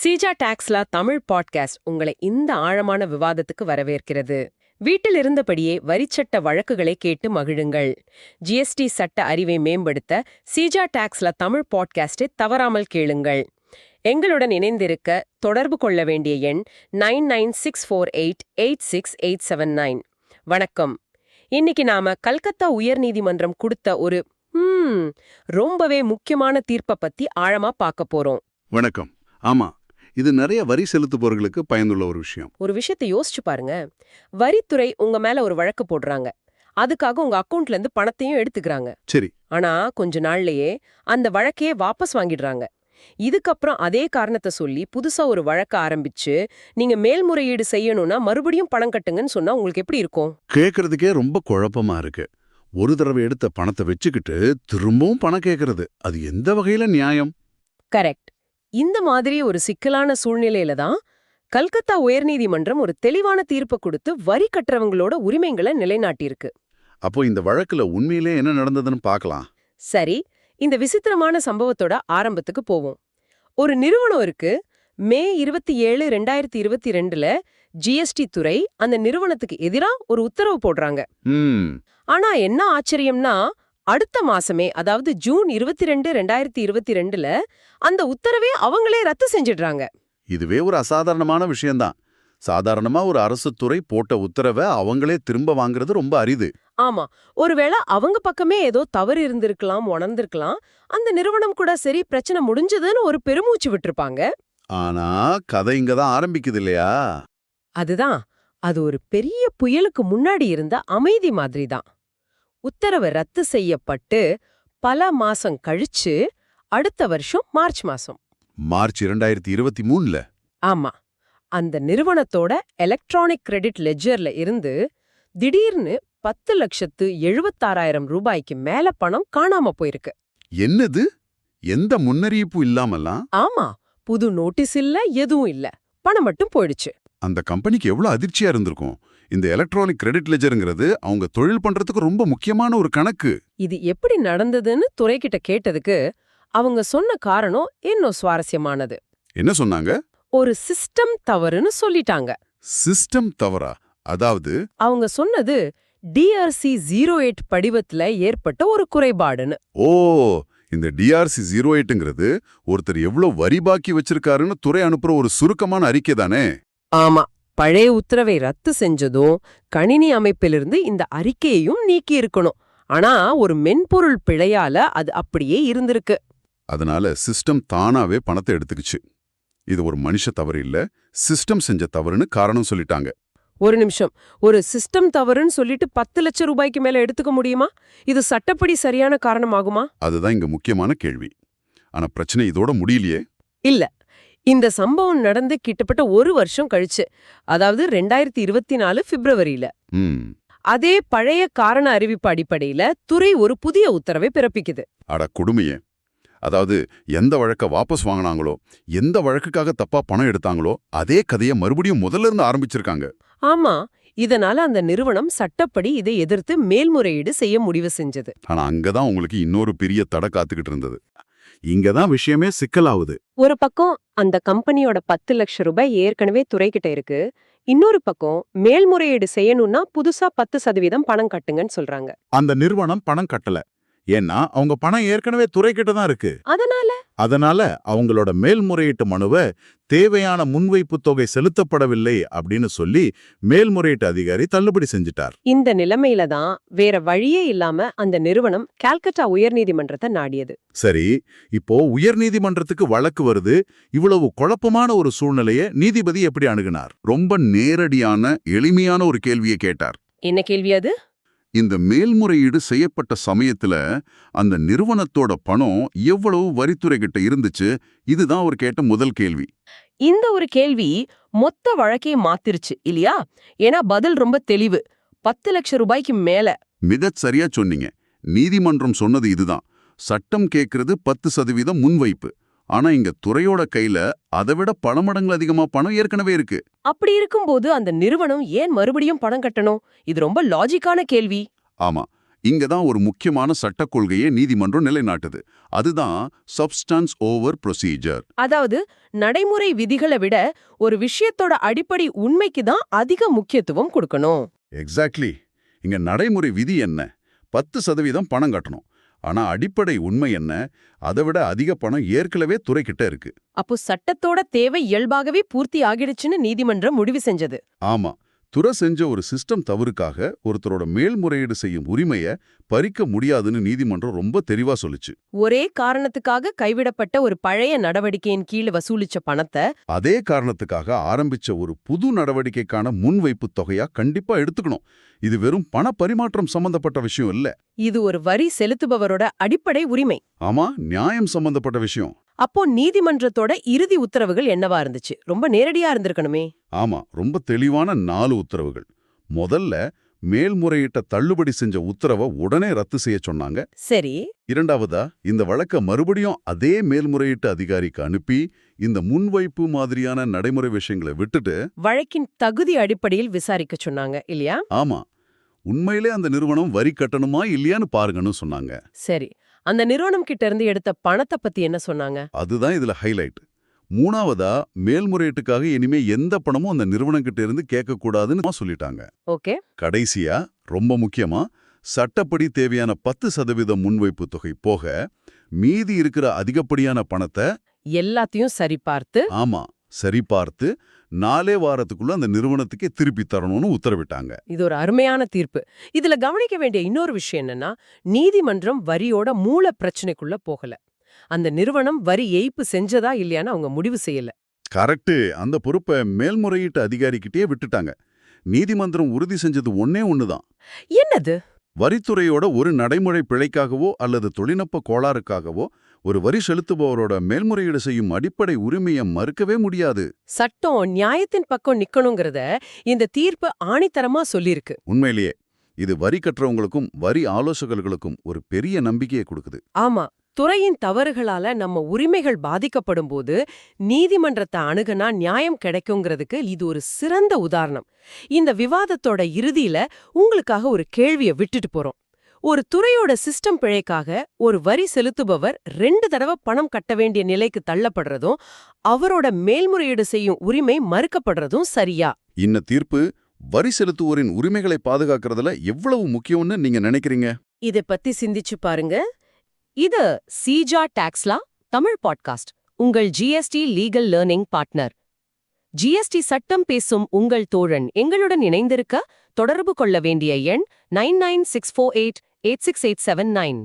Seeja Taxila Tamil podcast உங்களை இந்த ஆழமான விவாதத்துக்கு வரவேற்கிறது. வீட்டில் இருந்தபடியே வரிச்சட்ட வழக்குகளை கேட்டு மகிழுங்கள். ஜிஎஸ்டி சட்ட அறிவை மேம்படுத்த சீஜா டாக்ஸ்லா தமிழ் பாட்காஸ்டை தவறாமல் கேளுங்கள். எங்களுடன் இணைந்திருக்க தொடர்பு கொள்ள வேண்டிய எண் 9964886879. வணக்கம். இன்னைக்கு நாம கல்கத்தா உயர்நீதிமன்றம் கொடுத்த ஒரு ரொம்பவே முக்கியமான தீர்ப்பை பத்தி ஆழமா பார்க்க போறோம். வணக்கம். ஆமா, இது நிறைய வரி செலுத்துபவர்களுக்கு பயனுள்ள ஒரு விஷயம். ஒரு விஷயத்தை யோசிச்சு பாருங்க. வரித்துறை உங்க மேல ஒரு வழக்கு போடுறாங்க. அதுக்காக உங்க அக்கவுண்ட்ல இருந்து பணத்தையும் எடுத்துக்கிறாங்க. சரி. ஆனா கொஞ்ச நாள்லயே அந்த வழக்கையே வாபஸ் வாங்கிடுறாங்க. இதுக்கப்புறம் அதே காரணத்தை சொல்லி புதுசா ஒரு வழக்க ஆரம்பிச்சு நீங்க மேல்முறையீடு செய்யணும்னா மறுபடியும் பணம் கட்டுங்கன்னு சொன்னா உங்களுக்கு எப்படி இருக்கும்? கேட்கறதுக்கே ரொம்ப குழப்பமா இருக்கு. ஒரு தடவை எடுத்த பணத்தை வச்சுக்கிட்டு திரும்பவும் பணம் கேட்கறது, அது எந்த வகையில நியாயம்? கரெக்ட். இந்த மாதிரி ஒரு சிக்கலான சூழ்நிலையில தான் கல்கத்தா உயர்நீதிமன்றம் ஒரு தெளிவான தீர்ப்பு கொடுத்து வரி கட்டுறவங்களோட உரிமைகளை நிலைநாட்டியிருக்கு. அப்போ இந்த வழக்குல உண்மையிலே என்ன நடந்ததுன்னு பார்க்கலாம். சரி, இந்த விசித்திரமான சம்பவத்தோட ஆரம்பத்துக்கு போவோம். ஒரு நிறுவனம் இருக்கு. மே 27, 2022ல ஜிஎஸ்டி துறை அந்த நிறுவனத்துக்கு எதிரா ஒரு உத்தரவு போடுறாங்க. ஆனா என்ன ஆச்சரியம்னா, அடுத்த மாசமே, அதாவது ஜூன் 22, 2022ல அந்த உத்தரவே அவங்களே ரத்து செஞ்சிடுறாங்க. இதுவே ஒரு அசாதாரணமான விஷயம்தான். சாதாரணமா ஒரு அரசு துறை போட்ட உத்தரவை அவங்களே திரும்ப வாங்குறது ரொம்ப அரிது. ஆமா, ஒருவேளை அவங்க பக்கமே ஏதோ தவறு இருந்திருக்கலாம், உணர்ந்திருக்கலாம். அந்த நிறுவனம் கூட சரி, பிரச்சனை முடிஞ்சதுன்னு ஒரு பெருமூச்சு விட்டுருப்பாங்க. ஆனா கதை இங்கதான் ஆரம்பிக்குது இல்லையா? அதுதான், அது ஒரு பெரிய புயலுக்கு முன்னாடி இருந்த அமைதி மாதிரி தான். உத்தரவு ரத்து செய்யப்பட்டு பல மாசம் கழிச்சு அடுத்த வருஷம் மார்ச் 2023ல ஆமா, அந்த நிறுவனத்தோட எலக்ட்ரானிக் கிரெடிட் லெட்ஜர்ல இருந்து திடீர்னு 10,76,000 ரூபாய்க்கு மேல பணம் காணாம போயிருக்கு. என்னது? எந்த முன்னறிவிப்பு இல்லாமலாம்? ஆமா, புது நோட்டீஸ் இல்ல, எதுவும் இல்ல, பணம் மட்டும் போயிடுச்சு. அந்த கம்பெனிக்கு எவ்வளவு அதிர்ச்சியா இருந்திருக்கும். இந்த எலக்ட்ரானிக் கிரெடிட் லெஜர்ங்கிறது அவங்க தொழில் பண்றதுக்கு ரொம்ப முக்கியமான ஒரு கணக்கு. இது எப்படி நடந்ததுன்னு துறைக்கிட்ட கேட்டதுக்கு அவங்க சொன்ன காரணம் இன்னும் சுவாரஸ்யமானது. என்ன சொன்னாங்க? ஒரு சிஸ்டம் தவறுன்னு சொல்லிட்டாங்க. சிஸ்டம் தவறா? அதாவது அவங்க சொன்னது டிஆர்சி 08 படிவத்துல ஏற்பட்ட ஒரு குறைபாடுன்னு. ஓ, இந்த டிஆர்சி 08ங்கிறது ஒருத்தர் எவ்வளவு வரி பாக்கி வச்சிருக்காருன்னு துறை அனுப்புற ஒரு சுருக்கமான அறிக்கை தானே? ஆமா, பழைய உத்தரவை ரத்து செஞ்சதும் கணினி அமைப்பிலிருந்து இந்த அறிக்கையையும் நீக்கி இருக்கணும். ஆனா ஒரு மென்பொருள் பிழையால அது அப்படியே இருந்திருக்கு. அதனால சிஸ்டம் தானாவே பணத்தை எடுத்துக்கிச்சு. இது ஒரு மனுஷ தவறு இல்ல, சிஸ்டம் செஞ்ச தவறுன்னு காரணம் சொல்லிட்டாங்க. ஒரு நிமிஷம், ஒரு சிஸ்டம் தவறுன்னு சொல்லிட்டு 10 லட்சம் ரூபாய்க்கு மேல எடுத்துக்க முடியுமா? இது சட்டப்படி சரியான காரணமாகுமா? அதுதான் இங்க முக்கியமான கேள்வி. ஆனா பிரச்சனை இதோட முடியலையே. இல்ல, இந்த சம்பவம் நடந்து கிட்டத்தட்ட ஒரு வருஷம் கழிச்சு, அதாவது 2024 பிப்ரவரியில அதே பழைய காரண அறிவிப்பு அடிப்படையில துறை ஒரு புதிய உத்தரவை பிறப்பிக்குது. அட கொடுமையே! அதாவது எந்த வழக்க வாபஸ் வாங்கினாங்களோ, எந்த வழக்குக்காக தப்பா பணம் எடுத்தாங்களோ அதே கதையை மறுபடியும் முதல்ல இருந்து ஆரம்பிச்சிருக்காங்க. ஆமா, இதனால அந்த நிறுவனம் சட்டப்படி இதை எதிர்த்து மேல்முறையீடு செய்ய முடிவு செஞ்சது. ஆனா அங்கதான் உங்களுக்கு இன்னொரு பெரிய தடை காத்துக்கிட்டு இருந்தது. இங்கதான் விஷயமே சிக்கலாவுது. ஒரு பக்கம் அந்த கம்பெனியோட 10 லட்சம் ரூபாய் ஏற்கனவே துறைக்கிட்ட இருக்கு. இன்னொரு பக்கம் மேல்முறையீடு செய்யணும்னா புதுசா 10% பணம் கட்டுங்கன்னு சொல்றாங்க. அந்த நிறுவனம் பணம் கட்டல. ஏன்னா அவங்க பணம் ஏற்கனவே துறைக்கிட்ட தான் இருக்கு. அதனால அவங்களோட மேல்முறையீட்டு மனுவை தேவையான முன்வைப்பு தொகை செலுத்தப்படவில்லை அப்படின்னு சொல்லி மேல்முறையீட்டு அதிகாரி தள்ளுபடி செஞ்சிட்டார். இந்த நிலைமையில தான் வேற வழியே இல்லாம அந்த நிறுவனம் கல்கத்தா உயர்நீதிமன்றத்தை நாடியது. சரி, இப்போ உயர்நீதிமன்றத்துக்கு வழக்கு வருது. இவ்வளவு குழப்பமான ஒரு சூழ்நிலையை நீதிபதி எப்படி அணுகினார்? ரொம்ப நேரடியான எளிமையான ஒரு கேள்வியை கேட்டார். என்ன கேள்வி அது? இந்த மேல்முறையீடு செய்யப்பட்ட சமயத்துல அந்த நிறுவனத்தோட பணம் எவ்வளவு வரித்துறை கிட்ட இருந்துச்சு? இதுதான் அவர் கேட்ட முதல் கேள்வி. இந்த ஒரு கேள்வி மொத்த வழக்கையே மாத்திருச்சு இல்லையா? ஏன்னா பதில் ரொம்ப தெளிவு. 10 லட்சம் ரூபாய்க்கு மேல. மிகச் சரியா சொன்னீங்க. நீதிமன்றம் சொன்னது இதுதான். சட்டம் கேட்கறது 10% முன்வைப்பு. ஆனா இங்க துறையோட கையில அதை விட பல மடங்கு அதிகமா பணம் ஏற்கனவே இருக்கு. அப்படி இருக்கும்போது அந்த நிறுவனம் ஏன் மறுபடியும் பணம் கட்டணும்? இது ரொம்ப லாஜிக்கான கேள்வி. ஆமா, இங்க தான் ஒரு முக்கியமான சட்டக் கொள்கையை நீதிமன்றம் நிலைநாட்டுது. அதுதான் சப்ஸ்டன்ஸ் ஓவர் ப்ரொசீஜர். அதாவது நடைமுறை விதிகளை விட ஒரு விஷயத்தோட அடிப்படை உண்மைக்கு தான் அதிக முக்கியத்துவம் கொடுக்கணும். எக்ஸாக்ட்லி. இங்க நடைமுறை விதி என்ன? 10% பணம் கட்டணும். ஆனா அடிப்படை உண்மை என்ன? அதை விட அதிக பணம் ஏற்கனவே துறைக்கிட்ட இருக்கு. அப்போ சட்டத்தோட தேவை இயல்பாகவே பூர்த்தி ஆகிடுச்சுன்னு நீதிமன்றம் முடிவு செஞ்சது. ஆமா, துறை செஞ்ச ஒரு சிஸ்டம் தவறுக்காக ஒருத்தரோட மேல்முறையீடு செய்யும் உரிமையை பறிக்க முடியாதுன்னு நீதிமன்றம் ரொம்ப தெளிவா சொல்லுச்சு. ஒரே காரணத்துக்காக கைவிடப்பட்ட ஒரு பழைய நடவடிக்கையின் கீழ் வசூலிச்ச பணத்தை அதே காரணத்துக்காக ஆரம்பிச்ச ஒரு புது நடவடிக்கைக்கான முன்வைப்பு தொகையா கண்டிப்பா எடுத்துக்கணும். இது வெறும் பண பரிமாற்றம் சம்பந்தப்பட்ட விஷயம் இல்ல. இது ஒரு வரி செலுத்துபவரோட அடிப்படை உரிமை. ஆமா, நியாயம் சம்பந்தப்பட்ட விஷயம். அப்போ நீதிமன்றத்தோட இறுதி உத்தரவுகள் என்னவா இருந்துச்சு? ரொம்ப நேரடியா இருந்திருக்கணுமே. ஆமா, ரொம்ப தெளிவான 4 உத்தரவுகள். முதல்ல மேல்முறையீட்ட தள்ளுபடி செஞ்ச உத்தரவை உடனே ரத்து செய்ய சொன்னாங்க. சரி. இரண்டாவதா, இந்த வழக்க மறுபடியும் அதே மேல்முறையீட்டு அதிகாரிக்கு அனுப்பி இந்த முன்வைப்பு மாதிரியான நடைமுறை விஷயங்களை விட்டுட்டு வழக்கின் தகுதி அடிப்படையில் விசாரிக்க சொன்னாங்க இல்லையா? ஆமா, உண்மையிலே அந்த நிறுவனம் வரி கட்டணுமா இல்லையான்னு பாருங்கன்னு சொன்னாங்க. சரி. அந்த நிறுவனம் கிட்ட இருந்து எடுத்த பணத்தை பத்தி என்ன சொன்னாங்க? அதுதான் இதுல ஹைலைட். மூணாவதா, மேல்முறையீட்டுக்காக இனிமே எந்த பணமும் அந்த நிறுவனம் கிட்ட இருந்து கேட்கக்கூடாதுன்னு சொல்லிட்டாங்க. ஓகே. கடைசியா, ரொம்ப முக்கியமா, சட்டப்படி தேவையான 10% முன்வைப்பு தொகை போக மீதி இருக்கிற அதிகப்படியான பணத்தை எல்லாத்தையும் சரிபார்த்து ஆமா சரிபார்த்து 4 வாரத்துக்குள்ள அந்த நிறுவனத்துக்கே திருப்பி தரணும்னு உத்தரவிட்டாங்க. இது ஒரு அருமையான தீர்ப்பு. இதுல கவனிக்க வேண்டிய இன்னொரு விஷயம் என்னன்னா, நீதிமன்றம் வரியோட மூல பிரச்சனைக்குள்ள போகல. அந்த நிறுவனம் வரி ஏய்ப்பு செஞ்சதா இல்லையான்னு அவங்க முடிவு செய்யல. கரெக்ட். அந்த பொறுப்பை மேல்முறையீட்டு அதிகாரிக்கிட்டே விட்டுட்டாங்க. நீதிமன்றம் உறுதி செஞ்சது ஒன்னே ஒண்ணுதான். என்னது? வரித்துறையோட ஒரு நடைமுறை பிழைக்காகவோ அல்லது தொழில்நுட்ப கோளாறுக்காகவோ ஒரு வரி செலுத்துபவரோட மேல்முறையீடு செய்யும் அடிப்படை உரிமையை மறுக்கவே முடியாது. சட்டம் நியாயத்தின் பக்கம் நிக்கணுங்கிறத இந்த தீர்ப்பு ஆணித்தரமா சொல்லியிருக்கு. உண்மையிலேயே இது வரி கட்டுறவங்களுக்கும் வரி ஆலோசகர்களுக்கும் ஒரு பெரிய நம்பிக்கையை கொடுக்குது. ஆமா, துறையின் தவறுகளால நம்ம உரிமைகள் பாதிக்கப்படும் போது நீதிமன்றத்தை அணுகுனா நியாயம் கிடைக்குங்கிறதுக்கு இது ஒரு சிறந்த உதாரணம். இந்த விவாதத்தோட இறுதியில உங்களுக்காக ஒரு கேள்வியை விட்டுட்டு போறோம். ஒரு துறையோட சிஸ்டம் பிழைக்காக ஒரு வரி செலுத்துபவர் 2 தடவை பணம் கட்ட வேண்டிய நிலைக்கு தள்ளப்படுறதும் அவரோட மேல்முறையீடு செய்யும் உரிமை மறுக்கப்படுறதும் சரியா? இந்த தீர்ப்பு வரி செலுத்துவோரின் உரிமைகளை பாதுகாக்கிறதுல எவ்வளவு முக்கியம்னு நீங்க நினைக்கிறீங்க? இதை பத்தி சிந்திச்சு பாருங்க. இது சீஜா டாக்ஸ்லா தமிழ் பாட்காஸ்ட், உங்கள் GST legal learning partner. GST சட்டம் பேசும் உங்கள் தோழன் எங்களுடன் இணைந்திருக்க தொடர்பு கொள்ள வேண்டிய எண் 9964886879.